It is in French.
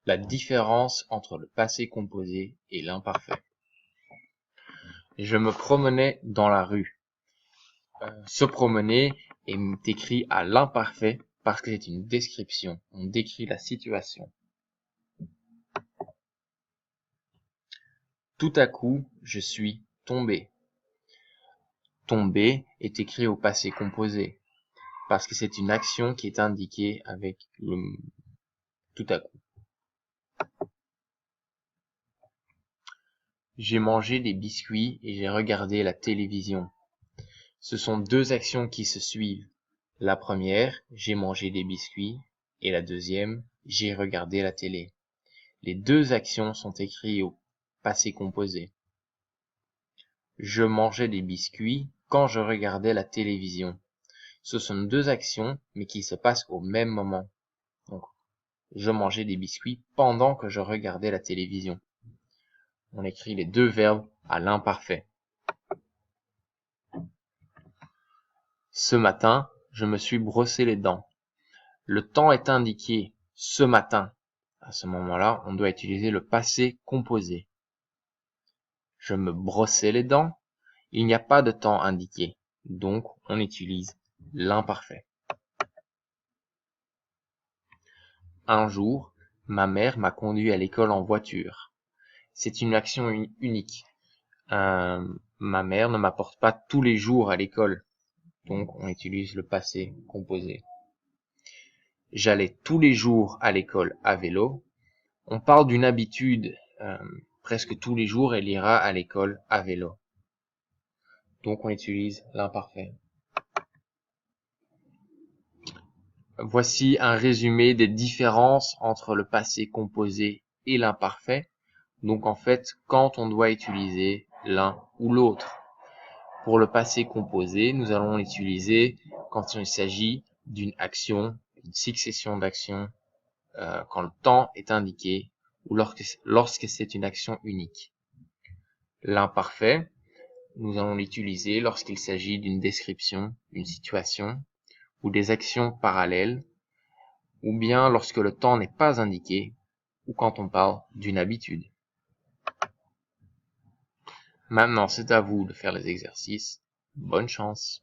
La différence entre le passé composé et l'imparfait. Je me promenais dans la rue. Se promener est écrit à l'imparfait parce que c'est une description. On décrit la situation. Tout à coup, je suis tombé. Tomber est écrit au passé composé parce que c'est une action qui est indiquée avec le tout à coup. J'ai mangé des biscuits et j'ai regardé la télévision. Ce sont deux actions qui se suivent. La première, j'ai mangé des biscuits, et la deuxième, j'ai regardé la télé. Les deux actions sont écrites au passé composé. Je mangeais des biscuits quand je regardais la télévision. Ce sont deux actions, mais qui se passent au même moment. Donc, je mangeais des biscuits pendant que je regardais la télévision. On écrit les deux verbes à l'imparfait. Ce matin, je me suis brossé les dents. Le temps est indiqué ce matin. À ce moment-là, on doit utiliser le passé composé. Je me brossais les dents. Il n'y a pas de temps indiqué. Donc, on utilise l'imparfait. Un jour, ma mère m'a conduit à l'école en voiture. C'est une action unique. Ma mère ne m'apporte pas tous les jours à l'école. Donc, on utilise le passé composé. J'allais tous les jours à l'école à vélo. On parle d'une habitude. Presque tous les jours, elle ira à l'école à vélo. Donc, on utilise l'imparfait. Voici un résumé des différences entre le passé composé et l'imparfait. Donc, en fait, quand on doit utiliser l'un ou l'autre. Pour le passé composé, nous allons l'utiliser quand il s'agit d'une action, une succession d'actions, quand le temps est indiqué ou lorsque c'est une action unique. L'imparfait, nous allons l'utiliser lorsqu'il s'agit d'une description, d'une situation ou des actions parallèles, ou bien lorsque le temps n'est pas indiqué ou quand on parle d'une habitude. Maintenant, c'est à vous de faire les exercices. Bonne chance!